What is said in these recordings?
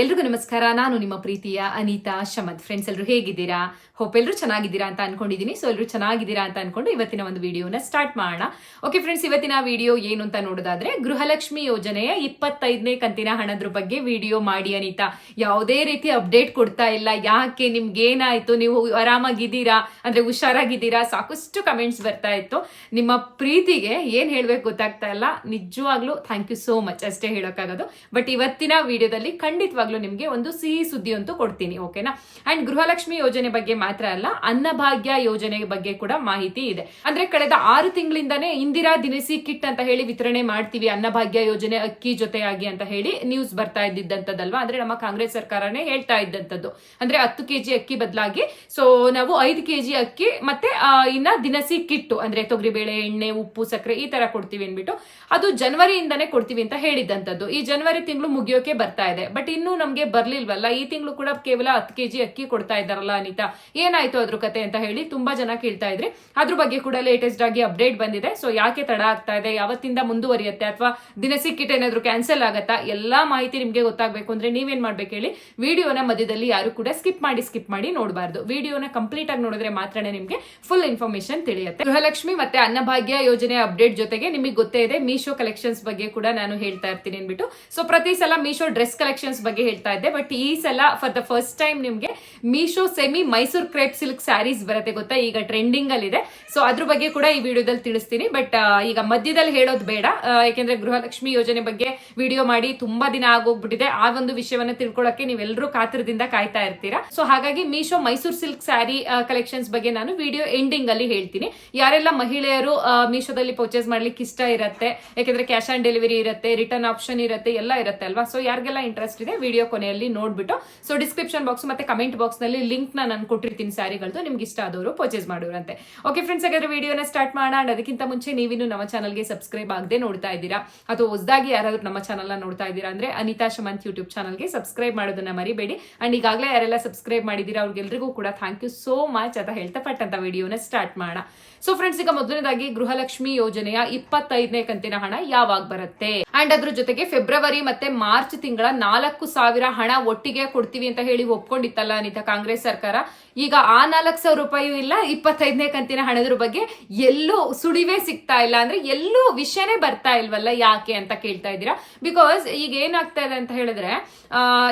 ಎಲ್ರಿಗೂ ನಮಸ್ಕಾರ. ನಾನು ನಿಮ್ಮ ಪ್ರೀತಿಯ ಅನಿತಾ ಶಮದ್. ಫ್ರೆಂಡ್ಸ್, ಎಲ್ಲರೂ ಹೇಗಿದ್ದೀರಾ? ಹೋಪ್ ಎಲ್ಲರೂ ಚೆನ್ನಾಗಿದ್ದೀರಾ ಅಂತ ಅನ್ಕೊಂಡಿದ್ದೀನಿ. ಸೊ ಎಲ್ಲರೂ ಚೆನ್ನಾಗಿದ್ದೀರಾ ಅಂತ ಅನ್ಕೊಂಡು ಇವತ್ತಿನ ಒಂದು ವಿಡಿಯೋನ ಸ್ಟಾರ್ಟ್ ಮಾಡೋಣ. ಓಕೆ ಫ್ರೆಂಡ್ಸ್, ಇವತ್ತಿನ ವಿಡಿಯೋ ಏನು ಅಂತ ನೋಡೋದಾದ್ರೆ, ಗೃಹಲಕ್ಷ್ಮಿ ಯೋಜನೆಯ 25ನೇ ಕಂತಿನ ಹಣದ ಬಗ್ಗೆ ವಿಡಿಯೋ ಮಾಡಿ ಅನಿತಾ. ಯಾವುದೇ ರೀತಿ ಅಪ್ಡೇಟ್ ಕೊಡ್ತಾ ಇಲ್ಲ. ಯಾಕೆ? ನಿಮ್ಗೆ ಏನಾಯ್ತು? ನೀವು ಆರಾಮಾಗಿದ್ದೀರಾ ಅಂದ್ರೆ ಹುಷಾರಾಗಿದ್ದೀರಾ? ಸಾಕಷ್ಟು ಕಮೆಂಟ್ಸ್ ಬರ್ತಾ ಇತ್ತು. ನಿಮ್ಮ ಪ್ರೀತಿಗೆ ಏನ್ ಹೇಳ್ಬೇಕು ಗೊತ್ತಾಗ್ತಾ ಇಲ್ಲ. ನಿಜವಾಗ್ಲೂ ಥ್ಯಾಂಕ್ ಯು ಸೋ ಮಚ್ ಅಷ್ಟೇ ಹೇಳೋಕ್ಕಾಗೋದು. ಬಟ್ ಇವತ್ತಿನ ವಿಡಿಯೋದಲ್ಲಿ ಖಂಡಿತವಾಗ್ಲೂ ನಿಮ್ಗೆ ಒಂದು ಸಿಹಿ ಸುದ್ದಿ ಅಂತೂ ಕೊಡ್ತೀನಿ, ಓಕೆನಾ? ಅಂಡ್ ಗೃಹಲಕ್ಷ್ಮಿ ಯೋಜನೆ ಬಗ್ಗೆ ಮಾತ್ರ ಅಲ್ಲ, ಅನ್ನಭಾಗ್ಯ ಯೋಜನೆ ಬಗ್ಗೆ ಕೂಡ ಮಾಹಿತಿ ಇದೆ. ಅಂದ್ರೆ ಕಳೆದ 6 ತಿಂಗಳಿಂದಾನೇ ಇಂದಿರಾ ದಿನಸಿ ಕಿಟ್ ಅಂತ ಹೇಳಿ ವಿತರಣೆ ಮಾಡ್ತೀವಿ, ಅನ್ನಭಾಗ್ಯ ಯೋಜನೆ ಅಕ್ಕಿ ಜೊತೆಯಾಗಿ ಅಂತ ಹೇಳಿ ನ್ಯೂಸ್ ಬರ್ತಾ ಇದ್ದಿದ್ದಂತದಲ್ವಾ. ಅಂದ್ರೆ ನಮ್ಮ ಕಾಂಗ್ರೆಸ್ ಸರ್ಕಾರನೇ ಹೇಳ್ತಾ ಇದ್ದಂತದ್ದು. ಅಂದ್ರೆ 10 ಕೆಜಿ ಅಕ್ಕಿ ಬದಲಾಗಿ ಸೊ ನಾವು 5 ಕೆಜಿ ಅಕ್ಕಿ ಮತ್ತೆ ಇನ್ನ ದಿನಸಿ ಕಿಟ್ ಅಂದ್ರೆ ತೊಗರಿಬೇಳೆ, ಎಣ್ಣೆ, ಉಪ್ಪು, ಸಕ್ಕರೆ ಈ ತರ ಕೊಡ್ತೀವಿ ಅನ್ಬಿಟ್ಟು ಅದು ಜನವರಿಯಿಂದಾನೇ ಕೊಡ್ತೀವಿ ಅಂತ ಹೇಳಿದಂತದ್ದು. ಈ ಜನವರಿ ತಿಂಗಳು ಮುಗಿಯೋಕೆ ಬರ್ತಾ ಇದೆ. ಬಟ್ ಇನ್ನು ನಮ್ಗೆ ಬರ್ಲಿಲ್ವಲ್ಲ. ಈ ತಿಂಗಳು ಕೂಡ ಕೇವಲ 10 ಕೆಜಿ ಅಕ್ಕಿ ಕೊಡ್ತಾ ಇದ್ದಾರಲ್ಲ ಅನಿತಾ, ಏನಾಯ್ತು ಅದ್ರ ಕತೆ ಅಂತ ಹೇಳಿ ತುಂಬಾ ಜನ ಕೇಳ್ತಾ ಇದ್ರಿ. ಅದ್ರ ಬಗ್ಗೆ ಕೂಡ ಲೇಟೆಸ್ಟ್ ಆಗಿ ಅಪ್ಡೇಟ್ ಬಂದಿದೆ. ಸೊ ಯಾಕೆ ತಡ ಆಗ್ತಾ ಇದೆ, ಯಾವತ್ತಿಂದ ಮುಂದುವರಿಯುತ್ತೆ, ಅಥವಾ ದಿನಸಿ ಕಿಟ್ ಏನಾದ್ರು ಕ್ಯಾನ್ಸಲ್ ಆಗತ್ತಾ, ಎಲ್ಲಾ ಮಾಹಿತಿ ನಿಮ್ಗೆ ಗೊತ್ತಾಗಬೇಕು ಅಂದ್ರೆ ನೀವೇನ್ ಮಾಡ್ಬೇಕು ಹೇಳಿ, ವಿಡಿಯೋನ ಮಧ್ಯದಲ್ಲಿ ಯಾರು ಕೂಡ ಸ್ಕಿಪ್ ಮಾಡಿ ನೋಡಬಾರ್ದು. ವಿಡಿಯೋನ ಕಂಪ್ಲೀಟ್ ಆಗಿ ನೋಡಿದ್ರೆ ಮಾತ್ರನೇ ನಿಮ್ಗೆ ಫುಲ್ ಇನ್ಫಾರ್ಮೇಶನ್ ತಿಳಿಯುತ್ತೆ. ಗೃಹಲಕ್ಷ್ಮಿ ಮತ್ತೆ ಅನ್ನಭಾಗ್ಯ ಯೋಜನೆ ಅಪ್ಡೇಟ್ ಜೊತೆಗೆ ನಿಮಗೆ ಗೊತ್ತೇ ಇದೆ ಮೀಶೋ ಕಲೆಕ್ಷನ್ಸ್ ಬಗ್ಗೆ ಕೂಡ ನಾನು ಹೇಳ್ತಾ ಇರ್ತೀನಿ ಅನ್ಬಿಟ್ಟು. ಸೊ ಪ್ರತಿ ಸಲ ಮೀಶೋ ಡ್ರೆಸ್ ಕಲೆಕ್ಷನ್ಸ್ ಬಗ್ಗೆ ಹೇಳ್ತಾ ಇದ್ದೆ. ಬಟ್ ಈ ಸಲ ಫಾರ್ ದ ಫಸ್ಟ್ ಟೈಮ್ ನಿಮ್ಗೆ Meesho semi Mysore crepe silk saris ಬರುತ್ತೆ, ಗೊತ್ತಾ? ಈಗ ಟ್ರೆಂಡಿಂಗ್ ಅಲ್ಲಿ ಇದೆ. ಸೊ ಅದ್ರ ಬಗ್ಗೆ ಕೂಡ ಈ ವಿಡಿಯೋದಲ್ಲಿ ತಿಳಿಸ್ತೀನಿ. ಬಟ್ ಈಗ ಮಧ್ಯದಲ್ಲಿ ಹೇಳೋದು ಬೇಡ, ಯಾಕೆಂದ್ರೆ ಗೃಹಲಕ್ಷ್ಮಿ ಯೋಜನೆ ಬಗ್ಗೆ ವಿಡಿಯೋ ಮಾಡಿ ತುಂಬಾ ದಿನ ಆಗೋಗ್ಬಿಟ್ಟಿದೆ. ಆ ಒಂದು ವಿಷಯವನ್ನ ತಿಳ್ಕೊಳ್ಳೋಕೆ ನೀವೆಲ್ಲರೂ ಕಾತರದಿಂದ ಕಾಯ್ತಾ ಇರ್ತೀರಾ. ಸೊ ಹಾಗಾಗಿ ಮೀಶೋ ಮೈಸೂರ್ ಸಿಲ್ಕ್ ಸ್ಯಾರಿ ಕಲೆಕ್ಷನ್ಸ್ ಬಗ್ಗೆ ನಾನು ವಿಡಿಯೋ ಎಂಡಿಂಗ್ ಅಲ್ಲಿ ಹೇಳ್ತೀನಿ. ಯಾರೆಲ್ಲ ಮಹಿಳೆಯರು ಮೀಶೋದಲ್ಲಿ ಪರ್ಚೇಸ್ ಮಾಡ್ಲಿಕ್ಕೆ ಇಷ್ಟ ಇರುತ್ತೆ, ಯಾಕೆಂದ್ರೆ ಕ್ಯಾಶ್ ಆನ್ ಡೆಲಿವರಿ ಇರುತ್ತೆ, ರಿಟರ್ನ್ ಆಪ್ಷನ್ ಇರುತ್ತೆ, ಎಲ್ಲ ಇರುತ್ತೆ ಅಲ್ವಾ. ಸೊ ಯಾರಿಗೆಲ್ಲ ಇಂಟ್ರೆಸ್ಟ್ ಇದೆ ವಿಡಿಯೋ ಕೊನೆಯಲ್ಲಿ ನೋಡ್ಬಿಟ್ಟು ಸೊ ಡಿಸ್ಕ್ರಿಪ್ಷನ್ ಬಾಕ್ಸ್ ಮತ್ತೆ ಕಮೆಂಟ್ ಬಾಕ್ಸ್ ನಲ್ಲಿ ಲಿಂಕ್ ನಾನು ಕೊಟ್ಟಿರ್ತೀನಿ ಸ್ಯಾರಿಗಳದ್ದು, ನಿಮ್ಗೆ ಇಷ್ಟ ಆದವರು ಪರ್ಚೇಸ್ ಮಾಡೋರಂತೆ. ಓಕೆ ಫ್ರೆಂಡ್ಸ್, ಹಾಗಾದ್ರೆ ವಿಡಿಯೋನ ಸ್ಟಾರ್ಟ್ ಮಾಡೋಣ. ಅದಕ್ಕಿಂತ ಮುಂಚೆ ನೀವಿನ್ನು ನಮ್ಮ ಚಾನಲ್ಗೆ ಸಬ್ಸ್ಕ್ರೈಬ್ ಆಗದೆ ನೋಡ್ತಾ ಇದ್ದೀರಾ ಅಥವಾ ಹೊಸದಾಗಿ ಯಾರಾದ್ರೂ ನಮ್ಮ ಚಾನಲ್ ನೋಡ್ತಾ ಇದ್ದೀರಾ ಅಂದ್ರೆ ಅನಿತಾ ಶಮಂತ್ ಯೂಟ್ಯೂಬ್ ಚಾನಲ್ಗೆ ಸಬ್ಸ್ಕ್ರೈಬ್ ಮಾಡೋದನ್ನ ಮರಿಬೇಡಿ. ಅಂಡ್ ಈಗಾಗಲೇ ಯಾರೆಲ್ಲ ಸಬ್ಸ್ಕ್ರೈಬ್ ಮಾಡಿದೀರಾ ಅವ್ರಿಗೆಲ್ರಿಗೂ ಕೂಡ ಥ್ಯಾಂಕ್ ಯು ಸೋ ಮಚ್ ಅಂತ ಹೇಳ್ತಾ ಪಟ್ಟಂತ ವಿಡಿಯೋನ ಸ್ಟಾರ್ಟ್ ಮಾಡೋಣ. ಸೊ ಫ್ರೆಂಡ್ಸ್, ಈಗ ಮೊದಲನೇದಾಗಿ ಗೃಹಲಕ್ಷ್ಮಿ ಯೋಜನೆಯ 25ನೇ ಕಂತಿನ ಹಣ ಯಾವಾಗ ಬರುತ್ತೆ ಅಂಡ್ ಅದ್ರ ಜೊತೆಗೆ ಫೆಬ್ರವರಿ ಮತ್ತೆ ಮಾರ್ಚ್ ತಿಂಗಳ 4,000 ಹಣ ಒಟ್ಟಿಗೆ ಕೊಡ್ತೀವಿ ಅಂತ ಹೇಳಿ ಒಪ್ಕೊಂಡಿತ್ತಲ್ಲ ಅನಿತಾ ಕಾಂಗ್ರೆಸ್ ಸರ್ಕಾರ. ಈಗ ಆ 4,000 ರೂಪಾಯಿ ಇಲ್ಲ, 25ನೇ ಕಂತಿನ ಹಣದ ಬಗ್ಗೆ ಎಲ್ಲೂ ಸುಳಿವೇ ಸಿಗ್ತಾ ಇಲ್ಲ. ಅಂದ್ರೆ ಎಲ್ಲೂ ವಿಷಯನೇ ಬರ್ತಾ ಇಲ್ವಲ್ಲ, ಯಾಕೆ ಅಂತ ಕೇಳ್ತಾ ಇದ್ದೀರಾ. ಬಿಕಾಸ್ ಈಗ ಏನಾಗ್ತಾ ಇದೆ ಅಂತ ಹೇಳಿದ್ರೆ,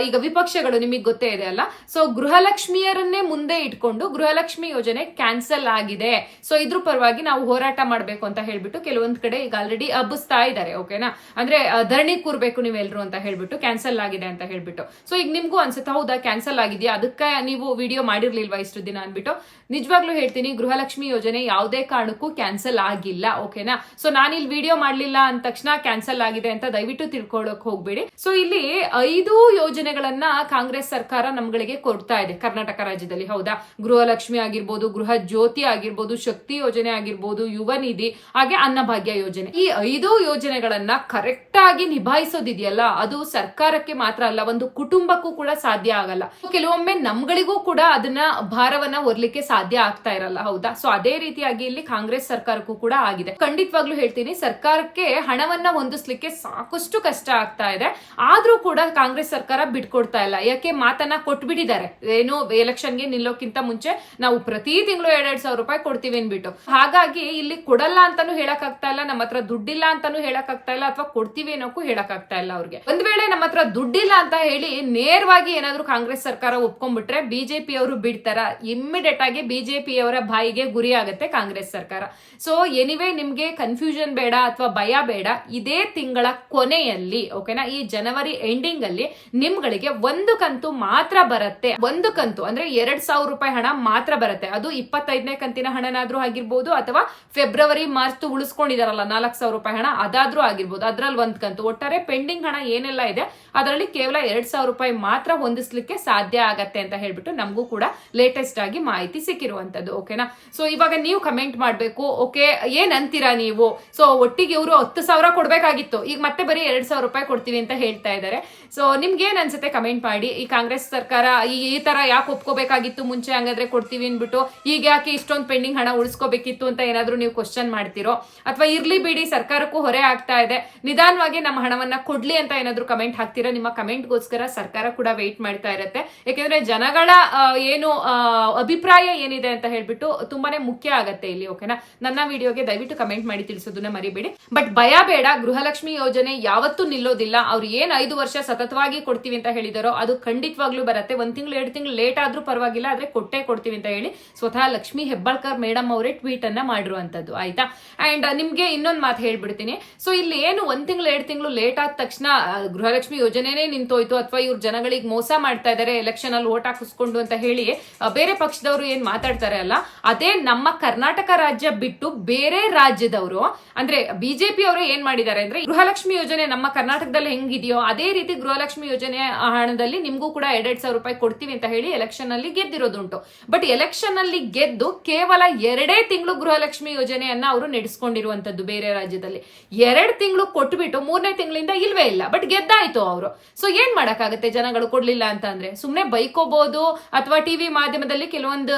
ಈಗ ವಿಪಕ್ಷಗಳು ನಿಮಗೆ ಗೊತ್ತೇ ಇದೆ ಅಲ್ಲ. ಸೊ ಗೃಹಲಕ್ಷ್ಮಿಯರನ್ನೇ ಮುಂದೆ ಇಟ್ಕೊಂಡು ಗೃಹಲಕ್ಷ್ಮಿ ಯೋಜನೆ ಕ್ಯಾನ್ಸಲ್ ಆಗಿದೆ, ಸೊ ಇದ್ರ ಪರವಾಗಿ ನಾವು ಹೋರಾಟ ಮಾಡಬೇಕು ಅಂತ ಹೇಳ್ಬಿಟ್ಟು ಕೆಲವೊಂದ್ ಕಡೆ ಈಗ ಆಲ್ರೆಡಿ ಹಬ್ಬಿಸ್ತಾ ಇದ್ದಾರೆ, ಓಕೆನಾ? ಅಂದ್ರೆ ಧರಣಿ ಕೂರ್ಬೇಕು ನೀವೆಲ್ರು ಅಂತ ಹೇಳ್ಬಿಟ್ಟು, ಕ್ಯಾನ್ಸಲ್ ಆಗಿದೆ ಅಂತ ಹೇಳ್ಬಿಟ್ಟು. ಸೊ ಈಗ ನಿಮ್ಗೂ ಅನ್ಸುತ್ತೆ, ಹೌದಾ ಕ್ಯಾನ್ಸಲ್ ಆಗಿದೆಯಾ, ಅದಕ್ಕೆ ನೀವು ವಿಡಿಯೋ ಮಾಡಿರ್ಲಿಲ್ವಾ ಇಷ್ಟು ದಿನ ಅನ್ಬಿಟ್ಟು. ನಿಜವಾಗ್ಲೂ ಹೇಳ್ತೀನಿ, ಗೃಹಲಕ್ಷ್ಮಿ ಯೋಜನೆ ಯಾವುದೇ ಕಾರಣಕ್ಕೂ ಕ್ಯಾನ್ಸಲ್ ಆಗಿಲ್ಲ, ಓಕೆನಾ? ಸೊ ನಾನಿಲ್ಲಿ ವಿಡಿಯೋ ಮಾಡ್ಲಿಲ್ಲ ಅಂದ ತಕ್ಷಣ ಕ್ಯಾನ್ಸಲ್ ಆಗಿದೆ ಅಂತ ದಯವಿಟ್ಟು ತಿಳ್ಕೊಳ್ಳೋಕ್ ಹೋಗ್ಬೇಡಿ. ಸೊ ಇಲ್ಲಿ 5 ಯೋಜನೆಗಳನ್ನ ಕಾಂಗ್ರೆಸ್ ಸರ್ಕಾರ ನಮ್ಗಳಿಗೆ ಕೊಡ್ತಾ ಇದೆ ಕರ್ನಾಟಕ ರಾಜ್ಯದಲ್ಲಿ, ಹೌದಾ? ಗೃಹಲಕ್ಷ್ಮಿ ಆಗಿರ್ಬೋದು, ಗೃಹ ಜ್ಯೋತಿ ಆಗಿರ್ಬೋದು, ಶಕ್ತಿ ಯೋಜನೆ ಆಗಿರ್ಬೋದು, ಯುವ ನಿಧಿ, ಹಾಗೆ ಅನ್ನಭಾಗ್ಯ ಯೋಜನೆ. ಈ 5 ಯೋಜನೆಗಳನ್ನ ಕರೆಕ್ಟ್ ಆಗಿ ನಿಭಾಯಿಸೋದಿದೆಯಲ್ಲ, ಅದು ಸರ್ಕಾರಕ್ಕೆ ಮಾತ್ರ ಅಲ್ಲ, ಒಂದು ಕುಟುಂಬಕ್ಕೂ ಕೂಡ ಸಾಧ್ಯ ಆಗಲ್ಲ. ಕೆಲವೊಮ್ಮೆ ನಮ್ಗಳಿಗೂ ಕೂಡ ಅದನ್ನ ಭಾರವನ್ನ ಹೊರ್ಲಿಕ್ಕೆ ಸಾಧ್ಯ ಆಗ್ತಾ ಇರಲ್ಲ, ಹೌದಾ? ಸೊ ಅದೇ ರೀತಿಯಾಗಿ ಇಲ್ಲಿ ಕಾಂಗ್ರೆಸ್ ಸರ್ಕಾರಕ್ಕೂ ಕೂಡ ಆಗಿದೆ. ಖಂಡಿತವಾಗ್ಲೂ ಹೇಳ್ತೀನಿ, ಸರ್ಕಾರಕ್ಕೆ ಹಣವನ್ನ ಹೊಂದಿಸ್ಲಿಕ್ಕೆ ಸಾಕಷ್ಟು ಕಷ್ಟ ಆಗ್ತಾ ಇದೆ. ಆದ್ರೂ ಕೂಡ ಕಾಂಗ್ರೆಸ್ ಸರ್ಕಾರ ಬಿಟ್ಕೊಡ್ತಾ ಇಲ್ಲ. ಯಾಕೆ? ಮಾತನ್ನ ಕೊಟ್ಬಿಟ್ಟಿದ್ದಾರೆ, ಏನು ಎಲೆಕ್ಷನ್ಗೆ ನಿಲ್ಲೋಕ್ಕಿಂತ ಮುಂಚೆ ನಾವು ಪ್ರತಿ ತಿಂಗಳು 2,000 ರೂಪಾಯಿ ಕೊಡ್ತೀವಿ ಅನ್ಬಿಟ್ಟು. ಹಾಗಾಗಿ ಇಲ್ಲಿ ಕೊಡಲ್ಲ ಅಂತಾನು ಹೇಳಕ್ ಆಗ್ತಾ ಇಲ್ಲ, ನಮ್ಮ ಹತ್ರ ದುಡ್ಡಿಲ್ಲ ಅಂತಾನು ಹೇಳಕ್ ಆಗ್ತಾ ಇಲ್ಲ, ಅಥವಾ ಕೊಡ್ತೀವಿ ಅನ್ನೋಕ್ಕೂ ಹೇಳಕ್ ಆಗ್ತಾ ಇಲ್ಲ ಅವ್ರಿಗೆ. ಒಂದ್ ವೇಳೆ ನಮ್ಮ ಹತ್ರ ದುಡ್ಡಿಲ್ಲ ಅಂತ ಹೇಳಿ ನೇರವಾಗಿ ಏನಾದ್ರು ಕಾಂಗ್ರೆಸ್ ಸರ್ಕಾರ ಒಪ್ಕೊಂಡ್ಬಿಟ್ರೆ ಬಿಜೆಪಿ ಅವರು ಬಿಡ್ತಾರ? ಇಮ್ಮಿಡಿಯೇಟ್ ಆಗಿ ಬಿಜೆಪಿ ಅವರ ಬಾಯಿಗೆ ಗುರಿ ಆಗುತ್ತೆ ಕಾಂಗ್ರೆಸ್ ಸರ್ಕಾರ. ಸೊ ಎನಿವೇ, ನಿಮ್ಗೆ ಕನ್ಫ್ಯೂಷನ್ ಬೇಡ ಅಥವಾ ಭಯ ಬೇಡ. ಇದೇ ತಿಂಗಳ ಕೊನೆಯಲ್ಲಿ, ಓಕೆನಾ, ಈ ಜನವರಿ ಎಂಡಿಂಗ್ ಅಲ್ಲಿ ನಿಮ್ಗಳಿಗೆ ಒಂದು ಕಂತು ಮಾತ್ರ ಬರುತ್ತೆ. ಒಂದು ಕಂತು ಅಂದ್ರೆ 2,000 ರೂಪಾಯಿ ಹಣ ಮಾತ್ರ ಬರುತ್ತೆ. ಅದು 25ನೇ ಕಂತಿನ ಹಣನಾದ್ರೂ ಆಗಿರ್ಬೋದು, ಅಥವಾ ಫೆಬ್ರವರಿ ಮಾರ್ಚ್ ಉಳಿಸ್ಕೊಂಡಿದಾರಲ್ಲ 4,000 ರೂಪಾಯಿ ಹಣ, ಅದಾದ್ರೂ ಆಗಿರ್ಬೋದು. ಅದ್ರಲ್ಲಿ ಒಂದ್ ಕಂತು. ಒಟ್ಟಾರೆ ಪೆಂಡಿಂಗ್ ಹಣ ಏನೆಲ್ಲ ಇದೆ ಅದರಲ್ಲಿ ಕೇವಲ 2,000 ರೂಪಾಯಿ ಮಾತ್ರ ಹೊಂದಿಸ್ಲಿಕ್ಕೆ ಸಾಧ್ಯ ಆಗತ್ತೆ ಅಂತ ಹೇಳ್ಬಿಟ್ಟು ನಮಗೂ ಕೂಡ ಲೇಟೆಸ್ಟ್ ಆಗಿ ಮಾಹಿತಿ ಸಿಕ್ಕಿರುವಂತದ್ದು, ಓಕೆನಾ? ಸೊ ಇವಾಗ ನೀವು ಕಮೆಂಟ್ ಮಾಡ್ಬೇಕು, ಓಕೆ ಏನ್ ಅಂತೀರಾ ನೀವು? ಸೊ ಒಟ್ಟಿಗೆ ಇವರು 10,000 ಕೊಡ್ಬೇಕಾಗಿತ್ತು, ಈಗ ಮತ್ತೆ ಬರೀ 2,000 ರೂಪಾಯಿ ಕೊಡ್ತೀವಿ ಅಂತ ಹೇಳ್ತಾ ಇದ್ದಾರೆ. ಸೊ ನಿಮ್ಗೆ ಏನ್ ಅನ್ಸುತ್ತೆ ಕಮೆಂಟ್ ಮಾಡಿ. ಈ ಕಾಂಗ್ರೆಸ್ ಸರ್ಕಾರ ಈ ತರ ಯಾಕೆ ಒಪ್ಕೋಬೇಕಾಗಿತ್ತು ಮುಂಚೆ, ಹಂಗಾದ್ರೆ ಕೊಡ್ತೀವಿ ಅನ್ಬಿಟ್ಟು ಈಗ ಯಾಕೆ ಇಷ್ಟೊಂದು ಪೆಂಡಿಂಗ್ ಹಣ ಉಳಿಸ್ಕೋಬೇಕಿತ್ತು ಅಂತ ಏನಾದ್ರು ನೀವು ಕ್ವಶನ್ ಮಾಡ್ತಿರೋ, ಅಥವಾ ಇರ್ಲಿ ಬಿಡಿ ಸರ್ಕಾರಕ್ಕೂ ಹೊರೆ ಆಗ್ತಾ ಇದೆ, ನಿಧಾನವಾಗಿ ನಮ್ಮ ಹಣವನ್ನ ಕೊಡ್ಲಿ ಅಂತ ಏನಾದ್ರು ಕಮೆಂಟ್ ಹಾಕ್ತೀರಾ? ನಿಮ್ಮ ಕಮೆಂಟ್ ಅದಕ್ಕೋಸ್ಕರ ಸರ್ಕಾರ ಕೂಡ ವೇಟ್ ಮಾಡ್ತಾ ಇರತ್ತೆ. ಯಾಕೆಂದ್ರೆ ಜನಗಳ ಏನು ಅಭಿಪ್ರಾಯ ಏನಿದೆ ಅಂತ ಹೇಳ್ಬಿಟ್ಟು ತುಂಬಾನೇ ಮುಖ್ಯ ಆಗತ್ತೆ ಇಲ್ಲಿ. ಓಕೆನಾ, ನನ್ನ ವಿಡಿಯೋಗೆ ದಯವಿಟ್ಟು ಕಮೆಂಟ್ ಮಾಡಿ ತಿಳಿಸೋದನ್ನ ಮರಿಬೇಡಿ. ಬಟ್ ಭಯ ಬೇಡ, ಗೃಹಲಕ್ಷ್ಮಿ ಯೋಜನೆ ಯಾವತ್ತೂ ನಿಲ್ಲೋದಿಲ್ಲ. ಅವ್ರು ಏನ್ 5 ವರ್ಷ ಸತತವಾಗಿ ಕೊಡ್ತೀವಿ ಅಂತ ಹೇಳಿದಾರೋ ಅದು ಖಂಡಿತವಾಗ್ಲೂ ಬರುತ್ತೆ. 1 ತಿಂಗಳು 2 ತಿಂಗಳು ಲೇಟ್ ಆದ್ರೂ ಪರವಾಗಿಲ್ಲ, ಆದ್ರೆ ಕೊಟ್ಟೇ ಕೊಡ್ತೀವಿ ಅಂತ ಹೇಳಿ ಸ್ವತಃ ಲಕ್ಷ್ಮಿ ಹೆಬ್ಬಾಳ್ಕರ್ ಮೇಡಮ್ ಅವರೇ ಟ್ವೀಟ್ ಅನ್ನ ಮಾಡಿರುವಂತದ್ದು. ಆಯ್ತಾ, ಅಂಡ್ ನಿಮ್ಗೆ ಇನ್ನೊಂದು ಮಾತು ಹೇಳ್ಬಿಡ್ತೀನಿ. ಸೊ ಇಲ್ಲಿ ಏನು 1 ತಿಂಗಳು 2 ತಿಂಗಳು ಲೇಟ್ ಆದ ತಕ್ಷಣ ಗೃಹಲಕ್ಷ್ಮಿ ಯೋಜನೆನೇ ನಿಂತೋಯ್ತು ಅಥವಾ ಇವ್ರು ಜನಗಳಿಗೆ ಮೋಸ ಮಾಡ್ತಾ ಇದಾರೆ ಎಲೆಕ್ಷನ್ ಅಲ್ಲಿ ಓಟ್ ಹಾಕಿಸ್ಕೊಂಡು ಅಂತ ಹೇಳಿ ಬೇರೆ ಪಕ್ಷದವರು ಏನ್ ಮಾತಾಡ್ತಾರೆ ಅಲ್ಲ, ಅದೇ ನಮ್ಮ ಕರ್ನಾಟಕ ರಾಜ್ಯ ಬಿಟ್ಟು ಬೇರೆ ರಾಜ್ಯದವರು ಅಂದ್ರೆ ಬಿಜೆಪಿ ಅವರು ಏನ್ ಮಾಡಿದ್ದಾರೆ ಅಂದ್ರೆ, ಗೃಹಲಕ್ಷ್ಮಿ ಯೋಜನೆ ನಮ್ಮ ಕರ್ನಾಟಕದಲ್ಲಿ ಹೆಂಗಿದೆಯೋ ಅದೇ ರೀತಿ ಗೃಹಲಕ್ಷ್ಮಿ ಯೋಜನೆ ಹಣದಲ್ಲಿ ನಿಮ್ಗೂ ಕೂಡ 2,000 ರೂಪಾಯಿ ಕೊಡ್ತೀವಿ ಅಂತ ಹೇಳಿ ಎಲೆಕ್ಷನ್ ಅಲ್ಲಿ ಗೆದ್ದಿರೋದುಂಟು. ಬಟ್ ಎಲೆಕ್ಷನ್ ಅಲ್ಲಿ ಗೆದ್ದು ಕೇವಲ 2 ತಿಂಗಳು ಗೃಹಲಕ್ಷ್ಮಿ ಯೋಜನೆಯನ್ನ ಅವರು ನಡೆಸ್ಕೊಂಡಿರುವಂತದ್ದು ಬೇರೆ ರಾಜ್ಯದಲ್ಲಿ. 2 ತಿಂಗಳು ಕೊಟ್ಬಿಟ್ಟು 3ನೇ ತಿಂಗಳಿಂದ ಇಲ್ವೇ ಇಲ್ಲ, ಬಟ್ ಗೆದ್ದಾಯ್ತು ಅವರು. ಸೊ ಏನ್ ಮಾಡಕ್ಕಾಗತ್ತೆ, ಜನಗಳು ಕೊಡ್ಲಿಲ್ಲ ಅಂತ ಅಂದ್ರೆ ಸುಮ್ನೆ ಬೈಕೋಬಹುದು ಅಥವಾ ಟಿವಿ ಮಾಧ್ಯಮದಲ್ಲಿ ಕೆಲವೊಂದು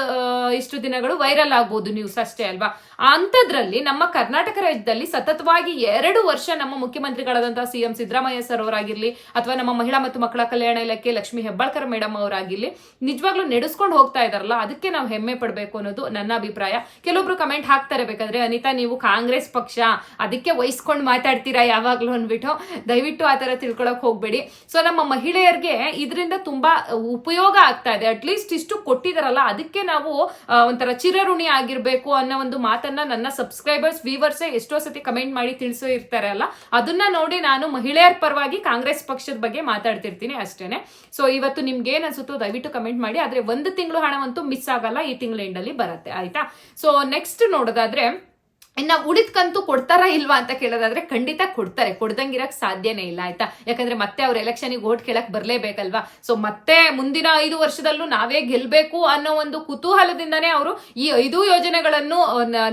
ಇಷ್ಟು ದಿನಗಳು ವೈರಲ್ ಆಗ್ಬಹುದು ನ್ಯೂಸ್ ಅಷ್ಟೇ ಅಲ್ವಾ. ಅಂತದ್ರಲ್ಲಿ ನಮ್ಮ ಕರ್ನಾಟಕ ರಾಜ್ಯದಲ್ಲಿ ಸತತವಾಗಿ 2 ವರ್ಷ ನಮ್ಮ ಮುಖ್ಯಮಂತ್ರಿಗಳಾದಂತಹ ಸಿಎಂ ಸಿದ್ದರಾಮಯ್ಯ ಸರ್ ಅವರಾಗಿರ್ಲಿ ಅಥವಾ ನಮ್ಮ ಮಹಿಳಾ ಮತ್ತು ಮಕ್ಕಳ ಕಲ್ಯಾಣ ಇಲಾಖೆ ಲಕ್ಷ್ಮಿ ಹೆಬ್ಬಾಳ್ಕರ್ ಮೇಡಮ್ ಅವರಾಗಿರ್ಲಿ ನಿಜವಾಗ್ಲೂ ನಡೆಸ್ಕೊಂಡು ಹೋಗ್ತಾ ಇದಾರಲ್ಲ, ಅದಕ್ಕೆ ನಾವು ಹೆಮ್ಮೆ ಪಡ್ಬೇಕು ಅನ್ನೋದು ನನ್ನ ಅಭಿಪ್ರಾಯ. ಕೆಲವೊಬ್ರು ಕಮೆಂಟ್ ಹಾಕ್ತಾರೆ ಬೇಕಾದ್ರೆ, ಅನಿತಾ ನೀವು ಕಾಂಗ್ರೆಸ್ ಪಕ್ಷ ಅದಕ್ಕೆ ವಹಿಸ್ಕೊಂಡು ಮಾತಾಡ್ತೀರಾ ಯಾವಾಗ್ಲೂ ಅಂದ್ಬಿಟ್ಟು. ದಯವಿಟ್ಟು ಆತರ ತಿಳ್ಕೊಳಕ್ ಹೋಗ್ಬೇಡಿ. ಸೊ ನಮ್ಮ ಮಹಿಳೆಯರಿಗೆ ಇದರಿಂದ ತುಂಬಾ ಉಪಯೋಗ ಆಗ್ತಾ ಇದೆ. ಅಟ್ಲೀಸ್ಟ್ ಇಷ್ಟು ಕೊಟ್ಟಿದಾರಲ್ಲ, ಅದಕ್ಕೆ ನಾವು ಒಂಥರ ಚಿರಋಣಿ ಆಗಿರ್ಬೇಕು ಅನ್ನೋ ಒಂದು ಮಾತನ್ನ ನನ್ನ ಸಬ್ಸ್ಕ್ರೈಬರ್ಸ್ ವ್ಯೂವರ್ಸ್ ಎಷ್ಟೋ ಸತಿ ಕಮೆಂಟ್ ಮಾಡಿ ತಿಳಿಸೋ ಇರ್ತಾರೆ ಅಲ್ಲ, ಅದನ್ನ ನೋಡಿ ನಾನು ಮಹಿಳೆಯರ ಪರವಾಗಿ ಕಾಂಗ್ರೆಸ್ ಪಕ್ಷದ ಬಗ್ಗೆ ಮಾತಾಡ್ತಿರ್ತೀನಿ ಅಷ್ಟೇನೆ. ಸೊ ಇವತ್ತು ನಿಮ್ಗೆ ಏನ್ ಅನ್ಸುತ್ತೋ ದಯವಿಟ್ಟು ಕಮೆಂಟ್ ಮಾಡಿ. ಆದ್ರೆ 1 ತಿಂಗಳು ಹಣವಂತೂ ಮಿಸ್ ಆಗಲ್ಲ, ಈ ತಿಂಗಳ ಎಂಡಲ್ಲಿ ಬರುತ್ತೆ. ಆಯ್ತಾ, ಸೊ ನೆಕ್ಸ್ಟ್ ನೋಡೋದಾದ್ರೆ ಇನ್ನ ಉಳಿದ ಕಂತು ಕೊಡ್ತಾರಾ ಇಲ್ವಾ ಅಂತ ಕೇಳೋದಾದ್ರೆ ಖಂಡಿತ ಕೊಡ್ತಾರೆ, ಕೊಡ್ದಂಗಿರಕ್ ಸಾಧ್ಯನೇ ಇಲ್ಲ. ಆಯ್ತಾ, ಯಾಕಂದ್ರೆ ಮತ್ತೆ ಅವ್ರ ಎಲೆಕ್ಷನ್ಗೆ ಓಟ್ ಕೇಳಕ್ ಬರ್ಲೇಬೇಕಲ್ವಾ. ಸೊ ಮತ್ತೆ ಮುಂದಿನ 5 ವರ್ಷದಲ್ಲೂ ನಾವೇ ಗೆಲ್ಬೇಕು ಅನ್ನೋ ಒಂದು ಕುತೂಹಲದಿಂದಾನೇ ಅವರು ಈ 5 ಯೋಜನೆಗಳನ್ನು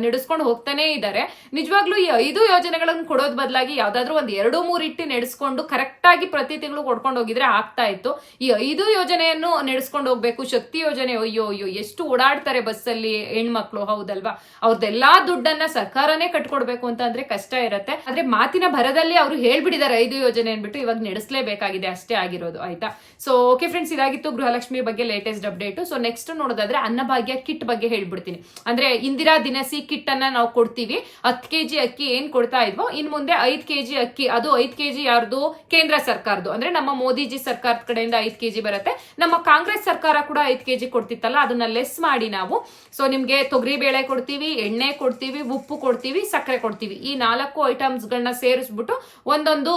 ನಡೆಸ್ಕೊಂಡು ಹೋಗ್ತಾನೆ ಇದ್ದಾರೆ. ನಿಜವಾಗ್ಲೂ ಈ 5 ಯೋಜನೆಗಳನ್ನು ಕೊಡೋದ್ ಬದಲಾಗಿ ಯಾವ್ದಾದ್ರು ಒಂದ್ 2-3 ಇಟ್ಟು ನಡೆಸ್ಕೊಂಡು ಕರೆಕ್ಟ್ ಆಗಿ ಪ್ರತಿ ತಿಂಗಳು ಕೊಡ್ಕೊಂಡು ಹೋಗಿದ್ರೆ ಆಗ್ತಾ ಇತ್ತು. ಈ 5 ಯೋಜನೆಯನ್ನು ನಡೆಸ್ಕೊಂಡು ಹೋಗ್ಬೇಕು. ಶಕ್ತಿ ಯೋಜನೆ ಅಯ್ಯೋ ಎಷ್ಟು ಓಡಾಡ್ತಾರೆ ಬಸ್ಸಲ್ಲಿ ಹೆಣ್ಮಕ್ಳು, ಹೌದಲ್ವಾ. ಅವ್ರದ್ದೆಲ್ಲಾ ದುಡ್ಡನ್ನ ಸರ್ಕಾರನೇ ಕಟ್ಕೊಡ್ಬೇಕು ಅಂತ ಅಂದ್ರೆ ಕಷ್ಟ ಇರುತ್ತೆ. ಆದ್ರೆ ಮಾತಿನ ಭರದಲ್ಲಿ ಅವರು ಹೇಳ್ಬಿಟ್ಟಿದ್ದಾರೆ 5 ಯೋಜನೆ ಅನ್ಬಿಟ್ಟು, ಇವಾಗ ನಡೆಸಲೇಬೇಕಾಗಿದೆ ಅಷ್ಟೇ ಆಗಿರೋದು. ಆಯ್ತಾ, ಸೊ ಓಕೆ ಫ್ರೆಂಡ್ಸ್, ಇದಾಗಿತ್ತು ಗೃಹಲಕ್ಷ್ಮಿ ಬಗ್ಗೆ ಲೇಟೆಸ್ಟ್ ಅಪ್ಡೇಟ್. ಸೊ ನೆಕ್ಸ್ಟ್ ನೋಡೋದಾದ್ರೆ ಅನ್ನಭಾಗ್ಯ ಕಿಟ್ ಬಗ್ಗೆ ಹೇಳ್ಬಿಡ್ತೀನಿ. ಅಂದ್ರೆ ಇಂದಿರಾ ದಿನಸಿ ಕಿಟ್ ಅನ್ನ ನಾವು ಕೊಡ್ತೀವಿ. 10 kg ಅಕ್ಕಿ ಏನ್ ಕೊಡ್ತಾ ಇದ್ವೋ ಇನ್ ಮುಂದೆ 5 kg ಅಕ್ಕಿ, ಅದು 5 kg ಯಾರ್ದು, ಕೇಂದ್ರ ಸರ್ಕಾರದ್ದು. ಅಂದ್ರೆ ನಮ್ಮ ಮೋದಿಜಿ ಸರ್ಕಾರದ ಕಡೆಯಿಂದ 5 kg ಬರುತ್ತೆ. ನಮ್ಮ ಕಾಂಗ್ರೆಸ್ ಸರ್ಕಾರ ಕೂಡ 5 kg ಕೊಡ್ತಿತ್ತಲ್ಲ, ಅದನ್ನ ಲೆಸ್ ಮಾಡಿ ನಾವು ಸೊ ನಿಮ್ಗೆ ತೊಗರಿ ಬೇಳೆ ಕೊಡ್ತೀವಿ, ಎಣ್ಣೆ ಕೊಡ್ತೀವಿ, ಉಪ್ಪು ಕೊಡ್ತೀವಿ, ಸಕ್ಕರೆ ಕೊಡ್ತೀವಿ. ಈ 4 ಐಟಮ್ಸ್ ಗಳನ್ನ ಸೇರಿಸ್ಬಿಟ್ಟು ಒಂದೊಂದು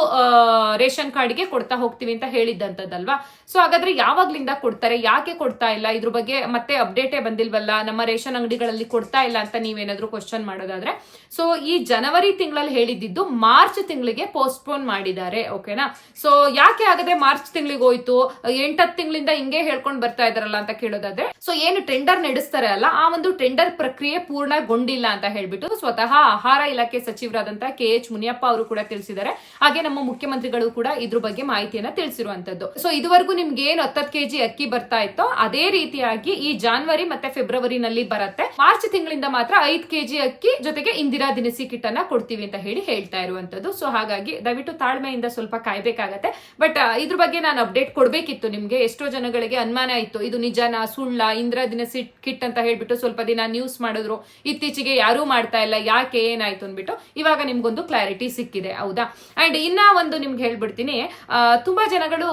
ರೇಷನ್ ಕಾರ್ಡ್ಗೆ ಕೊಡ್ತಾ ಹೋಗ್ತೀವಿ ಅಂತ ಹೇಳಿದ್ದಂತದಲ್ವಾ. ಸೊ ಹಾಗಾದ್ರೆ ಯಾವಾಗ್ಲಿಂದ ಕೊಡ್ತಾರೆ, ಯಾಕೆ ಕೊಡ್ತಾ ಇಲ್ಲ, ಇದ್ರ ಬಗ್ಗೆ ಮತ್ತೆ ಅಪ್ಡೇಟೇ ಬಂದಿಲ್ವಲ್ಲ, ನಮ್ಮ ರೇಷನ್ ಅಂಗಡಿಗಳಲ್ಲಿ ಕೊಡ್ತಾ ಇಲ್ಲ ಅಂತ ನೀವೇನಾದ್ರೂ ಕ್ವಶನ್ ಮಾಡೋದಾದ್ರೆ, ಸೊ ಈ ಜನವರಿ ತಿಂಗಳಲ್ಲಿ ಹೇಳಿದ್ದು ಮಾರ್ಚ್ ತಿಂಗಳಿಗೆ ಪೋಸ್ಟ್ಪೋನ್ ಮಾಡಿದ್ದಾರೆ. ಓಕೆನಾ, ಸೊ ಯಾಕೆ ಆಗದೆ ಮಾರ್ಚ್ ತಿಂಗಳಿಗೆ ಹೋಯ್ತು, 8-10 ತಿಂಗಳಿಂದ ಹಿಂಗೆ ಹೇಳ್ಕೊಂಡು ಬರ್ತಾ ಇದಾರಲ್ಲ ಅಂತ ಕೇಳೋದಾದ್ರೆ, ಸೊ ಏನು ಟೆಂಡರ್ ನಡೆಸ್ತಾರೆ ಅಲ್ಲ, ಆ ಒಂದು ಟೆಂಡರ್ ಪ್ರಕ್ರಿಯೆ ಪೂರ್ಣಗೊಂಡಿಲ್ಲ ಅಂತ ಹೇಳ್ಬಿಟ್ಟು ಸ್ವತಃ ಆಹಾರ ಇಲಾಖೆ ಸಚಿವರಾದಂತಹ KH ಮುನಿಯಪ್ಪ ಅವರು ಕೂಡ ತಿಳಿಸಿದ್ದಾರೆ. ಹಾಗೆ ನಮ್ಮ ಮುಖ್ಯಮಂತ್ರಿಗಳು ಕೂಡ ಇದ್ರ ಬಗ್ಗೆ ಮಾಹಿತಿಯನ್ನ ತಿಳಿಸಿರುವಂತದ್ದು. ಸೊ ಇದುವರೆಗೂ ನಿಮ್ಗೆ ಏನು 10 kg ಅಕ್ಕಿ ಬರ್ತಾ ಇತ್ತೋ ಅದೇ ರೀತಿಯಾಗಿ ಈ ಜಾನ್ವರಿ ಮತ್ತೆ ಫೆಬ್ರವರಿನಲ್ಲಿ ಬರುತ್ತೆ. ಮಾರ್ಚ್ ತಿಂಗಳಿಂದ ಮಾತ್ರ 5 kg ಅಕ್ಕಿ ಜೊತೆಗೆ ಇಂದಿರಾ ದಿನಸಿ ಕಿಟ್ ಅನ್ನ ಕೊಡ್ತೀವಿ ಅಂತ ಹೇಳಿ ಹೇಳ್ತಾ ಇರುವಂತದ್ದು. ಸೊ ಹಾಗಾಗಿ ದಯವಿಟ್ಟು ತಾಳ್ಮೆಯಿಂದ ಸ್ವಲ್ಪ ಕಾಯ್ಬೇಕಾಗತ್ತೆ. ಬಟ್ ಇದ್ರ ಬಗ್ಗೆ ನಾನು ಅಪ್ಡೇಟ್ ಕೊಡ್ಬೇಕಿತ್ತು ನಿಮ್ಗೆ. ಎಷ್ಟೋ ಜನಗಳಿಗೆ ಅನುಮಾನ ಇತ್ತು, ಇದು ನಿಜನಾ ಸುಳ್ಳ, ಇಂದಿರಾ ದಿನಸಿ ಕಿಟ್ ಅಂತ ಹೇಳ್ಬಿಟ್ಟು ಸ್ವಲ್ಪ ದಿನ ನ್ಯೂಸ್ ಮಾಡಿದ್ರು, ಇತ್ತೀಚೆಗೆ ಯಾರು ಮಾಡ್ತಾ ಇಲ್ಲ, ಯಾಕೆ ಏನಾಯ್ತು ಅಂದ್ಬಿಟ್ಟು ಇವಾಗ ನಿಮ್ಗೊಂದು ಕ್ಲಾರಿಟಿ ಸಿಕ್ಕಿದೆ. ಹೌದಾ, ಅಂಡ್ ಇನ್ನ ಒಂದು ನಿಮ್ಗೆ ಹೇಳ್ಬಿಡ್ತೀನಿ, ತುಂಬಾ ಜನಗಳು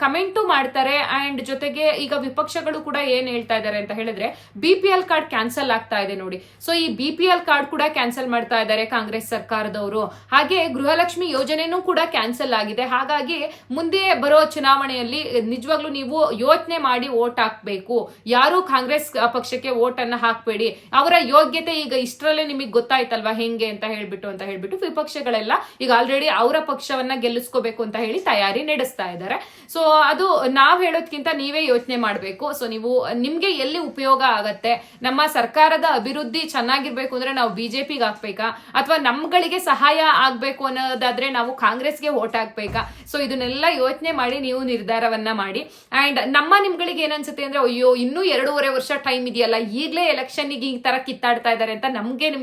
ಕಮೆಂಟು ಮಾಡ್ತಾರೆ. ಅಂಡ್ ಜೊತೆಗೆ ಈಗ ವಿಪಕ್ಷಗಳು ಕೂಡ ಏನ್ ಹೇಳ್ತಾ ಇದಾರೆ ಅಂತ ಹೇಳಿದ್ರೆ, BPL ಕಾರ್ಡ್ ಕ್ಯಾನ್ಸಲ್ ಆಗ್ತಾ ಇದೆ ನೋಡಿ. ಸೊ ಈ BPL ಕಾರ್ಡ್ ಕೂಡ ಕ್ಯಾನ್ಸಲ್ ಮಾಡ್ತಾ ಇದ್ದಾರೆ ಕಾಂಗ್ರೆಸ್ ಸರ್ಕಾರದವರು. ಹಾಗೆ ಗೃಹಲಕ್ಷ್ಮಿ ಯೋಜನೆನೂ ಕೂಡ ಕ್ಯಾನ್ಸಲ್ ಆಗಿದೆ. ಹಾಗಾಗಿ ಮುಂದೆ ಬರೋ ಚುನಾವಣೆಯಲ್ಲಿ ನಿಜವಾಗ್ಲೂ ನೀವು ಯೋಚನೆ ಮಾಡಿ ವೋಟ್ ಹಾಕ್ಬೇಕು. ಯಾರು ಕಾಂಗ್ರೆಸ್ ಪಕ್ಷಕ್ಕೆ ವೋಟ್ ಅನ್ನ ಹಾಕ್ಬೇಡಿ. ಅವರ ಯೋಗ್ಯತೆ ಈಗ ಇಷ್ಟರಲ್ಲೇ ನಿಮಗೆ ಗೊತ್ತಾಯ್ತಲ್ವಾ ಹೆಂಗೆ ಅಂತ ಹೇಳ್ಬಿಟ್ಟು ವಿಪಕ್ಷಗಳೆಲ್ಲ ಈಗ ಆಲ್ರೆಡಿ ಅವರ ಪಕ್ಷವನ್ನ ಗೆಲ್ಲಿಸ್ಕೋಬೇಕು ಅಂತ ಹೇಳಿ ತಯಾರಿ ನಡೆಸ್ತಾ ಇದ್ದಾರೆ. ಸೊ ಅದು ನಾವ್ ಹೇಳೋದ್ಕಿಂತ ನೀವೇ ಯೋಚನೆ ಮಾಡ್ಬೇಕು. ಸೊ ನೀವು ನಿಮ್ಗೆ ಎಲ್ಲಿ ಉಪಯೋಗ ಆಗತ್ತೆ, ನಮ್ಮ ಸರ್ಕಾರದ ಅಭಿವೃದ್ಧಿ ಚೆನ್ನಾಗಿರ್ಬೇಕು ಅಂದ್ರೆ ನಾವು ಬಿಜೆಪಿಗೆ ಹಾಕ್ಬೇಕಾ ಅಥವಾ ನಮ್ಗಳಿಗೆ ಸಹಾಯ ಆಗ್ಬೇಕು ಅನ್ನೋದಾದ್ರೆ ನಾವು ಕಾಂಗ್ರೆಸ್ಗೆ ವೋಟ್ ಹಾಕ್ಬೇಕಾ? ಸೊ ಇದನ್ನೆಲ್ಲ ಯೋಚನೆ ಮಾಡಿ ನೀವು ನಿರ್ಧಾರವನ್ನ ಮಾಡಿ. ಅಂಡ್ ನಿಮ್ಗಳಿಗೆ ಏನನ್ಸುತ್ತೆ ಅಂದ್ರೆ, ಅಯ್ಯೋ ಇನ್ನೂ 2.5 ವರ್ಷ ಟೈಮ್ ಇದೆಯಲ್ಲ, ಈಗಲೇ ಎಲೆಕ್ಷನ್ ಈ ತರ ಕಿತ್ತಾಡ್ತಾ ಇದಾರೆ ಅಂತ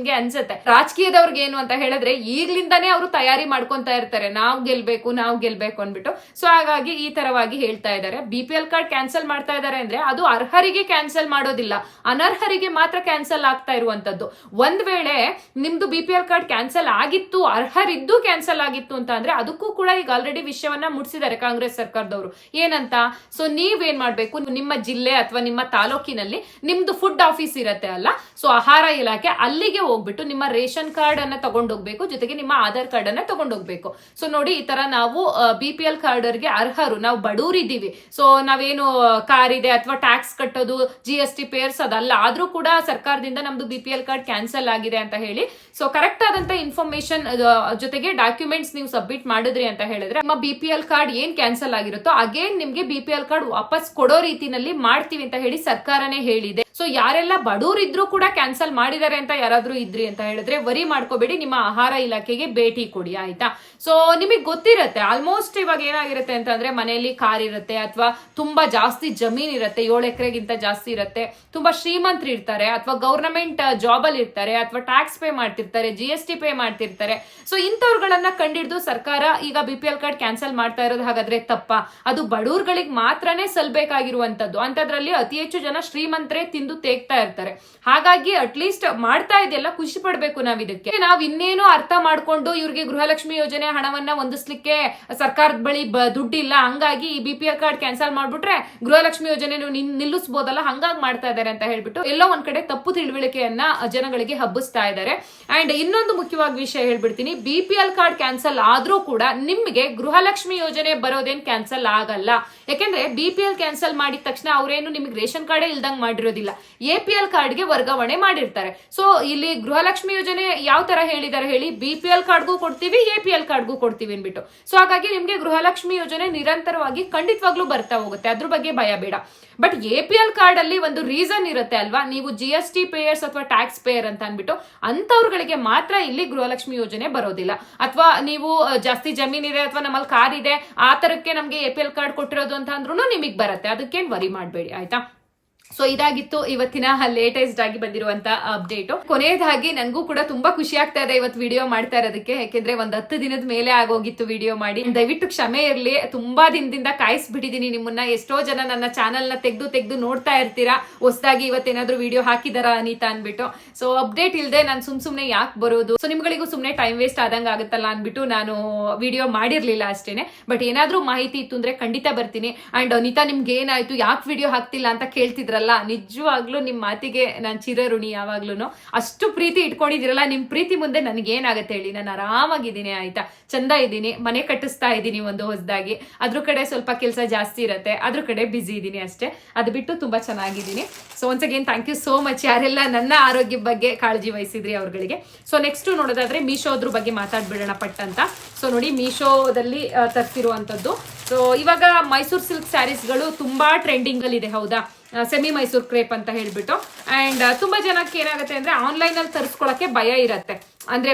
ನಿಮ್ಗೆ ಅನ್ಸುತ್ತೆ. ರಾಜಕೀಯದವ್ರಿಗೆ ಏನು ಅಂತ ಹೇಳಿದ್ರೆ ಈಗ್ಲಿಂದಾನೇ ಅವರು ತಯಾರಿ ಮಾಡ್ಕೊಂತಾ ಇರ್ತಾರೆ, ನಾವು ಗೆಲ್ಬೇಕು ಅನ್ಬಿಟ್ಟು. ಸೊ ಹಾಗಾಗಿ ಈ ತರವಾಗಿ ಹೇಳ್ತಾ ಇದ್ದಾರೆ. BPL ಕಾರ್ಡ್ ಕ್ಯಾನ್ಸಲ್ ಮಾಡ್ತಾ ಇದ್ದಾರೆ ಅಂದ್ರೆ ಅದು ಅರ್ಹರಿಗೆ ಕ್ಯಾನ್ಸಲ್ ಮಾಡೋದಿಲ್ಲ, ಅನರ್ಹರಿಗೆ ಮಾತ್ರ ಕ್ಯಾನ್ಸಲ್ ಆಗ್ತಾ ಇರುವಂತದ್ದು. ಒಂದ್ ವೇಳೆ ನಿಮ್ದು BPL ಕಾರ್ಡ್ ಕ್ಯಾನ್ಸಲ್ ಆಗಿತ್ತು, ಅರ್ಹರಿದ್ದು ಕ್ಯಾನ್ಸಲ್ ಆಗಿತ್ತು ಅಂತ ಅಂದ್ರೆ ಅದಕ್ಕೂ ಕೂಡ ಈಗ ಆಲ್ರೆಡಿ ವಿಷಯವನ್ನ ಮುಟ್ಸಿದ್ದಾರೆ ಕಾಂಗ್ರೆಸ್ ಸರ್ಕಾರದವರು. ಏನಂತ, ಸೊ ನೀವೇನ್ ಮಾಡ್ಬೇಕು, ನಿಮ್ಮ ಜಿಲ್ಲೆ ಅಥವಾ ನಿಮ್ಮ ತಾಲೂಕಿನಲ್ಲಿ ನಿಮ್ದು ಫುಡ್ ಆಫೀಸ್ ಇರತ್ತೆ ಅಲ್ಲ, ಸೊ ಆಹಾರ ಇಲಾಖೆ, ಅಲ್ಲಿಗೆ ಹೋಗ್ಬಿಟ್ಟು ನಿಮ್ಮ ರೇಷನ್ ಕಾರ್ಡ್ ಅನ್ನ ತಗೊಂಡೋಗ್ಬೇಕು, ಜೊತೆಗೆ ನಿಮ್ಮ ಆಧಾರ್ ಕಾರ್ಡ್ ಅನ್ನ ತಗೊಂಡೋಗ್ಬೇಕು. ಸೊ ನೋಡಿ, ಈ ತರ ನಾವು BPL ಕಾರ್ಡರ್ಗೆ ಅರ್ಹರು, ನಾವು ಬಡವರಿದ್ದೀವಿ, ಸೊ ನಾವೇನು ಕಾರ್ ಇದೆ ಅಥವಾ ಟ್ಯಾಕ್ಸ್ ಕಟ್ಟೋದು GST ಪೇರ್ಸ್ ಅದಲ್ಲ, ಆದ್ರೂ ಕೂಡ ಸರ್ಕಾರದಿಂದ ನಮ್ದು BPL ಕಾರ್ಡ್ ಕ್ಯಾನ್ಸಲ್ ಆಗಿದೆ ಅಂತ ಹೇಳಿ ಸೊ ಕರೆಕ್ಟ್ ಆದಂತ ಇನ್ಫಾರ್ಮೇಶನ್ ಜೊತೆಗೆ ಡಾಕ್ಯುಮೆಂಟ್ಸ್ ನೀವು ಸಬ್ಮಿಟ್ ಮಾಡಿದ್ರಿ ಅಂತ ಹೇಳಿದ್ರೆ ನಿಮ್ಮ BPL ಕಾರ್ಡ್ ಏನ್ ಕ್ಯಾನ್ಸಲ್ ಆಗಿರುತ್ತೋ ಅಗೇನ್ ನಿಮ್ಗೆ BPL ಕಾರ್ಡ್ ವಾಪಸ್ ಕೊಡೋ ರೀತಿನಲ್ಲಿ ಮಾಡ್ತೀವಿ ಅಂತ ಹೇಳಿ ಸರ್ಕಾರನೇ ಹೇಳಿದೆ. ಸೊ ಯಾರೆಲ್ಲ ಬಡವರು ಇದ್ರೂ ಕೂಡ ಕ್ಯಾನ್ಸಲ್ ಮಾಡಿದ್ದಾರೆ ಅಂತ ಯಾರಾದ್ರೂ ಇದ್ರಿ ಅಂತ ಹೇಳಿದ್ರೆ ವರಿ ಮಾಡ್ಕೋಬೇಡಿ, ನಿಮ್ಮ ಆಹಾರ ಇಲಾಖೆಗೆ ಭೇಟಿ ಕೊಡಿ, ಆಯ್ತಾ. ಸೊ ನಿಮಗೆ ಗೊತ್ತಿರತ್ತೆ ಆಲ್ಮೋಸ್ಟ್ ಇವಾಗ ಏನಾಗಿರುತ್ತೆ ಅಂತಂದ್ರೆ ಮನೆಯಲ್ಲಿ ಕಾರ್ ಇರುತ್ತೆ ಅಥವಾ ತುಂಬಾ ಜಾಸ್ತಿ ಜಮೀನ್ ಇರುತ್ತೆ, 7 ಎಕರೆಗಿಂತ ಜಾಸ್ತಿ ಇರುತ್ತೆ, ತುಂಬಾ ಶ್ರೀಮಂತರು ಇರ್ತಾರೆ ಅಥವಾ ಗವರ್ನಮೆಂಟ್ ಜಾಬ್ ಅಲ್ಲಿ ಇರ್ತಾರೆ ಅಥವಾ ಟ್ಯಾಕ್ಸ್ ಪೇ ಮಾಡ್ತಿರ್ತಾರೆ, GST ಪೇ ಮಾಡ್ತಿರ್ತಾರೆ. ಸೊ ಇಂಥವ್ರುಗಳನ್ನ ಕಂಡಿಡ್ದು ಸರ್ಕಾರ ಈಗ BPL ಕಾರ್ಡ್ ಕ್ಯಾನ್ಸಲ್ ಮಾಡ್ತಾ ಇರೋದು ಹಾಗಾದ್ರೆ ತಪ್ಪ? ಅದು ಬಡವರುಗಳಿಗೆ ಮಾತ್ರನೇ ಸಲ್ಬೇಕಾಗಿರುವಂತದ್ದು, ಅಂತದ್ರಲ್ಲಿ ಅತಿ ಹೆಚ್ಚು ಜನ ಶ್ರೀಮಂತರೇ ತಿಂದು ತೇಗ್ತಾ ಇರ್ತಾರೆ. ಹಾಗಾಗಿ ಅಟ್ಲೀಸ್ಟ್ ಮಾಡ್ತಾ ಇದೆಲ್ಲ ಖುಷಿ ಪಡ್ಬೇಕು ನಾವ್ ಇದಕ್ಕೆ. ನಾವ್ ಇನ್ನೇನು ಅರ್ಥ ಮಾಡ್ಕೊಂಡು ಇವ್ರಿಗೆ ಗೃಹಲಕ್ಷ್ಮಿ ಯೋಜನೆ ಹಣವನ್ನ ಹೊಂದಿಸ್ಲಿಕ್ಕೆ ಸರ್ಕಾರದ ಬಳಿ ದುಡ್ಡಿಲ್ಲ, ಹಂಗಾಗಿ ಈ BPL ಕಾರ್ಡ್ ಕ್ಯಾನ್ಸಲ್ ಮಾಡ್ಬಿಟ್ರೆ ಗೃಹಲಕ್ಷ್ಮಿ ಯೋಜನೆ ನಿಲ್ಲಿಸಬಹುದಲ್ಲ, ಹಂಗಾಗಿ ಮಾಡ್ತಾ ಇದ್ದಾರೆ ಅಂತ ಹೇಳ್ಬಿಟ್ಟು ಎಲ್ಲೋ ಒಂದ್ ಕಡೆ ತಪ್ಪು ತಿಳುವಳಿಕೆಯನ್ನ ಜನಗಳಿಗೆ ಹಬ್ಬಿಸ್ತಾ ಇದ್ದಾರೆ. ಅಂಡ್ ಇನ್ನೊಂದು ಮುಖ್ಯವಾಗಿ ವಿಷಯ ಹೇಳ್ಬಿಡ್ತೀನಿ, BPL ಕಾರ್ಡ್ ಕ್ಯಾನ್ಸಲ್ ಆದ್ರೂ ಕೂಡ ನಿಮ್ಗೆ ಗೃಹಲಕ್ಷ್ಮಿ ಯೋಜನೆ ಬರೋದೇನ್ ಕ್ಯಾನ್ಸಲ್ ಆಗಲ್ಲ. ಯಾಕೆಂದ್ರೆ BPL ಕ್ಯಾನ್ಸಲ್ ಮಾಡಿದ ತಕ್ಷಣ ಅವ್ರೇನು ನಿಮ್ಗೆ ರೇಷನ್ ಕಾರ್ಡೇ ಇಲ್ದಂಗ್ ಮಾಡಿರೋದಿಲ್ಲ, APL ಕಾರ್ಡ್ಗೆ ವರ್ಗಾವಣೆ ಮಾಡಿರ್ತಾರೆ. ಸೊ ಇಲ್ಲಿ ಗೃಹಲಕ್ಷ್ಮಿ ಯೋಜನೆ ಯಾವ ತರ ಹೇಳಿದ್ದಾರೆ ಹೇಳಿ, BPL ಕಾರ್ಡ್ಗೂ ಕೊಡ್ತೀವಿ, APL ಕಾರ್ಡ್ಗೂ ಕೊಡ್ತೀವಿ ಅನ್ಬಿಟ್ಟು. ಸೊ ಹಾಗಾಗಿ ನಿಮ್ಗೆ ಗೃಹಲಕ್ಷ್ಮಿ ಯೋಜನೆ ನಿರಂತರವಾಗಿ ಖಂಡಿತವಾಗ್ಲೂ ಬರ್ತಾ ಹೋಗುತ್ತೆ, ಅದ್ರ ಬಗ್ಗೆ ಭಯ ಬೇಡ. ಬಟ್ APL ಕಾರ್ಡ್ ಅಲ್ಲಿ ಒಂದು ರೀಸನ್ ಇರುತ್ತೆ ಅಲ್ವಾ, ನೀವು GST ಪೇಯರ್ಸ್ ಅಥವಾ ಟ್ಯಾಕ್ಸ್ ಪೇಯರ್ ಅಂತ ಅನ್ಬಿಟ್ಟು ಅಂತವ್ರುಗಳಿಗೆ ಮಾತ್ರ ಇಲ್ಲಿ ಗೃಹಲಕ್ಷ್ಮಿ ಯೋಜನೆ ಬರೋದಿಲ್ಲ. ಅಥವಾ ನೀವು ಜಾಸ್ತಿ ಜಮೀನ್ ಇದೆ ಅಥವಾ ನಮ್ಮಲ್ಲಿ ಕಾರ್ ಇದೆ ಆ ತರಕ್ಕೆ ನಮ್ಗೆ APL ಕಾರ್ಡ್ ಕೊಟ್ಟಿರೋದು ಅಂತ ಅಂದ್ರೂ ನಿಮಗ್ ಬರುತ್ತೆ, ಅದಕ್ಕೇನ್ ವರಿ ಮಾಡಬೇಡಿ, ಆಯ್ತಾ. ಸೊ ಇದಾಗಿತ್ತು ಇವತ್ತಿನ ಲೇಟೆಸ್ಟ್ ಆಗಿ ಬಂದಿರುವಂತ ಅಪ್ಡೇಟ್. ಕೊನೆಯದಾಗಿ ನನಗೂ ಕೂಡ ತುಂಬಾ ಖುಷಿ ಆಗ್ತಾ ಇದೆ ಇವತ್ತು ವಿಡಿಯೋ ಮಾಡ್ತಾ ಇರೋದಕ್ಕೆ, ಯಾಕೆಂದ್ರೆ ಒಂದ್ 10 ದಿನದ ಮೇಲೆ ಆಗೋಗಿತ್ತು ವಿಡಿಯೋ ಮಾಡಿ. ದಯವಿಟ್ಟು ಕ್ಷಮೆ ಇರ್ಲಿ, ತುಂಬಾ ದಿನದಿಂದ ಕಾಯಿಸ್ಬಿಟ್ಟಿದೀನಿ ನಿಮ್ಮನ್ನ. ಎಷ್ಟೋ ಜನ ನನ್ನ ಚಾನಲ್ ನ ತೆಗ್ದು ನೋಡ್ತಾ ಇರ್ತೀರಾ, ಹೊಸದಾಗಿ ಇವತ್ತೇನಾದ್ರೂ ವಿಡಿಯೋ ಹಾಕಿದಾರಾ ಅನಿತಾ ಅನ್ಬಿಟ್ಟು. ಸೊ ಅಪ್ಡೇಟ್ ಇಲ್ದೆ ನಾನು ಸುಮ್ನೆ ಯಾಕೆ ಬರೋದು, ಸೊ ನಿಮ್ಗಳಿಗೂ ಸುಮ್ನೆ ಟೈಮ್ ವೇಸ್ಟ್ ಆದಂಗ ಆಗುತ್ತಲ್ಲ ಅನ್ಬಿಟ್ಟು ನಾನು ವಿಡಿಯೋ ಮಾಡಿರ್ಲಿಲ್ಲ ಅಷ್ಟೇನೆ. ಬಟ್ ಏನಾದ್ರೂ ಮಾಹಿತಿ ಇತ್ತು ಅಂದ್ರೆ ಖಂಡಿತ ಬರ್ತೀನಿ. ಅಂಡ್ ಅನಿತಾ ನಿಮ್ಗೆ ಏನಾಯ್ತು, ಯಾಕೆ ವಿಡಿಯೋ ಹಾಕ್ತಿಲ್ಲ ಅಂತ ಕೇಳ್ತಿದ್ರಲ್ಲ, ನಿಜವಾಗ್ಲೂ ನಿಮ್ ಮಾತಿಗೆ ನಾನ್ ಚಿರಋಣಿ. ಯಾವಾಗ್ಲೂ ಅಷ್ಟು ಪ್ರೀತಿ ಇಟ್ಕೊಂಡಿದಿರಲ್ಲ, ನಿಮ್ ಪ್ರೀತಿ ಮುಂದೆ ನನ್ಗೆ ಏನಾಗತ್ತೆ ಹೇಳಿ. ನಾನು ಆರಾಮಾಗಿದ್ದೀನಿ, ಆಯ್ತಾ, ಚಂದ ಇದ್ದೀನಿ, ಮನೆ ಕಟ್ಟಿಸ್ತಾ ಇದ್ದೀನಿ ಒಂದು ಹೊಸದಾಗಿ. ಅದ್ರ ಕಡೆ ಸ್ವಲ್ಪ ಕೆಲಸ ಜಾಸ್ತಿ ಇರತ್ತೆ, ಅದ್ರ ಕಡೆ ಬಿಸಿ ಇದ್ದೀನಿ ಅಷ್ಟೇ, ಅದು ಬಿಟ್ಟು ತುಂಬಾ ಚೆನ್ನಾಗಿದ್ದೀನಿ. So once again thank you so much ಯಾರೆಲ್ಲ ನನ್ನ ಆರೋಗ್ಯ ಬಗ್ಗೆ ಕಾಳಜಿ ವಹಿಸಿದ್ರಿ ಅವ್ರಗಳಿಗೆ. ಸೊ ನೆಕ್ಸ್ಟ್ ನೋಡೋದಾದ್ರೆ ಮೀಶೋದ್ರ ಬಗ್ಗೆ ಮಾತಾಡ್ಬಿಡೋಣ ಪಟ್ ಅಂತ. ಸೊ ನೋಡಿ, ಮೀಶೋದಲ್ಲಿ ತರಿಸಿರುವಂತದ್ದು. ಸೊ ಇವಾಗ ಮೈಸೂರು ಸಿಲ್ಕ್ ಸ್ಯಾರೀಸ್ಗಳು ತುಂಬಾ ಟ್ರೆಂಡಿಂಗ್ ಅಲ್ಲಿ ಇದೆ, ಹೌದಾ. ಸೆಮಿ ಮೈಸೂರ್ ಕ್ರೇಪ್ ಅಂತ ಹೇಳ್ಬಿಟ್ಟು. ಅಂಡ್ ತುಂಬಾ ಜನಕ್ಕೆ ಏನಾಗುತ್ತೆ ಅಂದ್ರೆ ಆನ್ಲೈನ್ ಅಲ್ಲಿ ತರಿಸ್ಕೊಳಕ್ಕೆ ಭಯ ಇರತ್ತೆ. ಅಂದ್ರೆ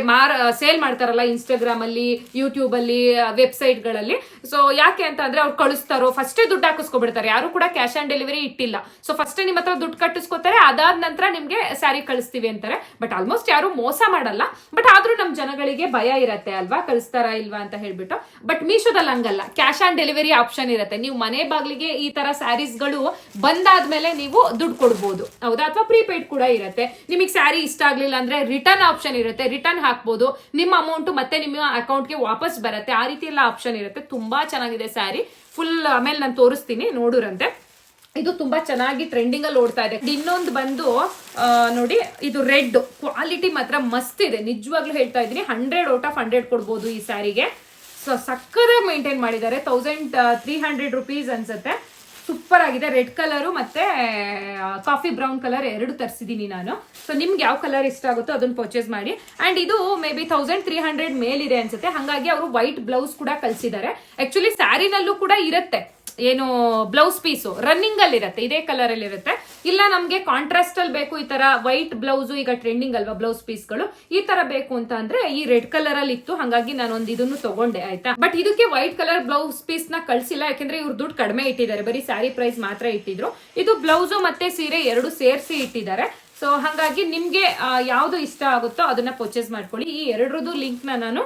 ಸೇಲ್ ಮಾಡ್ತಾರಲ್ಲ ಇನ್ಸ್ಟಾಗ್ರಾಮ್ ಅಲ್ಲಿ, ಯೂಟ್ಯೂಬ್ ಅಲ್ಲಿ, ವೆಬ್ಸೈಟ್ ಗಳಲ್ಲಿ. ಸೊ ಯಾಕೆ ಅಂತ ಅಂದ್ರೆ ಅವ್ರು ಕಳಿಸ್ತಾರೋ ಫಸ್ಟೇ ದುಡ್ಡು ಹಾಕಿಸ್ಕೊಬಿಡ್ತಾರೆ, ಯಾರು ಕೂಡ ಕ್ಯಾಶ್ ಆನ್ ಡೆಲಿವರಿ ಇಟ್ಟಿಲ್ಲ. ಸೊ ಫಸ್ಟ್ ನಿಮ್ಮ ಹತ್ರ ದುಡ್ಡು ಕಟ್ಟಿಸ್ಕೊತಾರೆ, ಅದಾದ ನಂತರ ನಿಮ್ಗೆ ಸ್ಯಾರಿ ಕಳಿಸ್ತೀವಿ ಅಂತಾರೆ. ಬಟ್ ಆಲ್ಮೋಸ್ಟ್ ಯಾರು ಮೋಸ ಮಾಡಲ್ಲ, ಬಟ್ ಆದ್ರೂ ನಮ್ ಜನಗಳಿಗೆ ಭಯ ಇರತ್ತೆ ಅಲ್ವಾ, ಕಳಿಸ್ತಾರಾ ಇಲ್ವಾ ಅಂತ ಹೇಳ್ಬಿಟ್ಟು. ಬಟ್ ಮೀಶೋದಲ್ಲಿ ಹಂಗಲ್ಲ, ಕ್ಯಾಶ್ ಆನ್ ಡೆಲಿವರಿ ಆಪ್ಷನ್ ಇರುತ್ತೆ. ನೀವು ಮನೆ ಬಾಗ್ಲಿಗೆ ಈ ತರ ಸ್ಯಾರೀಸ್ಗಳು ಬಂದಾದ್ಮೇಲೆ ನೀವು ದುಡ್ಡು ಕೊಡ್ಬೋದು, ಹೌದಾ. ಅಥವಾ ಪ್ರೀಪೇಡ್ ಕೂಡ ಇರುತ್ತೆ. ನಿಮಗೆ ಸ್ಯಾರಿ ಇಷ್ಟ ಆಗ್ಲಿಲ್ಲ ಅಂದ್ರೆ ರಿಟರ್ನ್ ಆಪ್ಷನ್ ಇರುತ್ತೆ, ರಿಟರ್ನ್ ಹಾಕ್ಬೋದು, ನಿಮ್ಮ ಅಮೌಂಟ್ ಮತ್ತೆ ನಿಮ್ಮ ಅಕೌಂಟ್ಗೆ ವಾಪಸ್ ಬರುತ್ತೆ, ಆ ರೀತಿ ಎಲ್ಲ ಆಪ್ಷನ್ ಇರುತ್ತೆ. ತುಂಬಾ ಚೆನ್ನಾಗಿದೆ ಸ್ಯಾರಿ, ಫುಲ್ ಆಮೇಲೆ ನಾನು ತೋರಿಸ್ತೀನಿ ನೋಡುರಂತೆ. ಇದು ತುಂಬಾ ಚೆನ್ನಾಗಿ ಟ್ರೆಂಡಿಂಗ್ ಅಲ್ಲಿ ಓಡ್ತಾ ಇದೆ. ಇನ್ನೊಂದು ಬಂದು ನೋಡಿ, ಇದು ರೆಡ್ ಕ್ವಾಲಿಟಿ ಮಾತ್ರ ಮಸ್ತ್ ಇದೆ, ನಿಜವಾಗ್ಲೂ ಹೇಳ್ತಾ ಇದ್ದೀನಿ. 100 ಔಟ್ ಆಫ್ 100 ಕೊಡ್ಬೋದು ಈ ಸ್ಯಾರಿಗೆ. ಸೊ ಸಕ್ಕತ್ತಾಗಿ ಮೇಂಟೈನ್ ಮಾಡಿದ್ದಾರೆ. 1300 ರುಪೀಸ್ ಅನ್ಸುತ್ತೆ. ಸೂಪರ್ ಆಗಿದೆ. ರೆಡ್ ಕಲರು ಮತ್ತೆ ಕಾಫಿ ಬ್ರೌನ್ ಕಲರ್ ಎರಡು ತರಿಸಿದೀನಿ ನಾನು. ಸೊ ನಿಮ್ಗೆ ಯಾವ ಕಲರ್ ಇಷ್ಟ ಆಗುತ್ತೋ ಅದನ್ನ ಪರ್ಚೇಸ್ ಮಾಡಿ. ಅಂಡ್ ಇದು ಮೇ ಬಿ 1300 ಮೇಲಿದೆ ಅನ್ಸುತ್ತೆ, ಹಾಗಾಗಿ ಅವರು ವೈಟ್ ಬ್ಲೌಸ್ ಕೂಡ ಕಳ್ಸಿದ್ದಾರೆ. ಆಕ್ಚುಲಿ ಸ್ಯಾರಿನಲ್ಲೂ ಕೂಡ ಇರುತ್ತೆ ಏನು ಬ್ಲೌಸ್ ಪೀಸು, ರನ್ನಿಂಗ್ ಅಲ್ಲಿ ಇರುತ್ತೆ, ಇದೇ ಕಲರ್ ಅಲ್ಲಿ ಇರುತ್ತೆ. ಇಲ್ಲ ನಮ್ಗೆ ಕಾಂಟ್ರಾಸ್ಟ್ ಅಲ್ಲಿ ಬೇಕು, ಈ ತರ ವೈಟ್ ಬ್ಲೌಸ್ ಈಗ ಟ್ರೆಂಡಿಂಗ್ ಅಲ್ವಾ ಬ್ಲೌಸ್ ಪೀಸ್ಗಳು, ಈ ತರ ಬೇಕು ಅಂತ ಅಂದ್ರೆ ಈ ರೆಡ್ ಕಲರ್ ಅಲ್ಲಿ ಇತ್ತು, ಹಾಗಾಗಿ ನಾನು ಒಂದು ಇದನ್ನು ತಗೊಂಡೆ, ಆಯ್ತಾ. ಬಟ್ ಇದಕ್ಕೆ ವೈಟ್ ಕಲರ್ ಬ್ಲೌಸ್ ಪೀಸ್ ನ ಕಳ್ಸಿಲ್ಲ, ಯಾಕಂದ್ರೆ ಇವ್ರು ದುಡ್ಡು ಕಡಿಮೆ ಇಟ್ಟಿದ್ದಾರೆ, ಬರೀ ಸ್ಯಾರಿ ಪ್ರೈಸ್ ಮಾತ್ರ ಇಟ್ಟಿದ್ರು. ಇದು ಬ್ಲೌಸು ಮತ್ತೆ ಸೀರೆ ಎರಡು ಸೇರಿಸಿ ಇಟ್ಟಿದ್ದಾರೆ. ಸೊ ಹಾಗಾಗಿ ನಿಮ್ಗೆ ಯಾವ್ದು ಇಷ್ಟ ಆಗುತ್ತೋ ಅದನ್ನ ಪರ್ಚೇಸ್ ಮಾಡ್ಕೊಳ್ಳಿ. ಈ ಎರಡರದ್ದು ಲಿಂಕ್ ನಾನು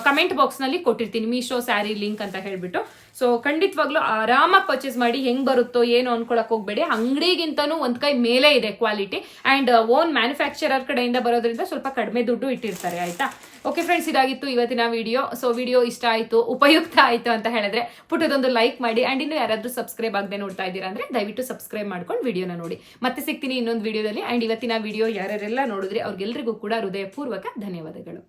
ಕಮೆಂಟ್ ಬಾಕ್ಸ್ ನಲ್ಲಿ ಕೊಟ್ಟಿರ್ತೀನಿ, ಮೀಶೋ ಸ್ಯಾರಿ ಲಿಂಕ್ ಅಂತ ಹೇಳ್ಬಿಟ್ಟು. ಸೊ ಖಂಡಿತವಾಗ್ಲೂ ಆರಾಮಾಗಿ ಪರ್ಚೇಸ್ ಮಾಡಿ. ಹೆಂಗ್ ಬರುತ್ತೋ ಏನು ಅನ್ಕೊಳಕ್ ಹೋಗ್ಬೇಡಿ, ಅಂಗಡಿಗಿಂತನೂ ಒಂದ್ ಕೈ ಮೇಲೆ ಇದೆ ಕ್ವಾಲಿಟಿ. ಅಂಡ್ ಓನ್ ಮ್ಯಾನುಫ್ಯಾಕ್ಚರರ್ ಕಡೆಯಿಂದ ಬರೋದ್ರಿಂದ ಸ್ವಲ್ಪ ಕಡಿಮೆ ದುಡ್ಡು ಇಟ್ಟಿರ್ತಾರೆ, ಆಯ್ತಾ. ಓಕೆ ಫ್ರೆಂಡ್ಸ್, ಇದಾಗಿತ್ತು ಇವತ್ತಿನ ವಿಡಿಯೋ. ಸೊ ವಿಡಿಯೋ ಇಷ್ಟ ಆಯ್ತು, ಉಪಯುಕ್ತ ಆಯ್ತು ಅಂತ ಹೇಳಿದ್ರೆ ಪುಟ್ಟದೊಂದು ಲೈಕ್ ಮಾಡಿ. ಅಂಡ್ ಇನ್ನು ಯಾರಾದ್ರೂ ಸಬ್ಸ್ಕ್ರೈಬ್ ಆಗದೆ ನೋಡ್ತಾ ಇದ್ದೀರಾ ಅಂದ್ರೆ ದಯವಿಟ್ಟು ಸಬ್ಸ್ಕ್ರೈಬ್ ಮಾಡ್ಕೊಂಡು ವಿಡಿಯೋನ ನೋಡಿ. ಮತ್ತೆ ಸಿಗ್ತೀನಿ ಇನ್ನೊಂದು ವಿಡಿಯೋದಲ್ಲಿ. ಅಂಡ್ ಇವತ್ತಿನ ವಿಡಿಯೋ ಯಾರೆಲ್ಲ ನೋಡಿದ್ರೆ ಅವ್ರಿಗೆಲ್ರಿಗೂ ಕೂಡ ಹೃದಯಪೂರ್ವಕ ಧನ್ಯವಾದಗಳು.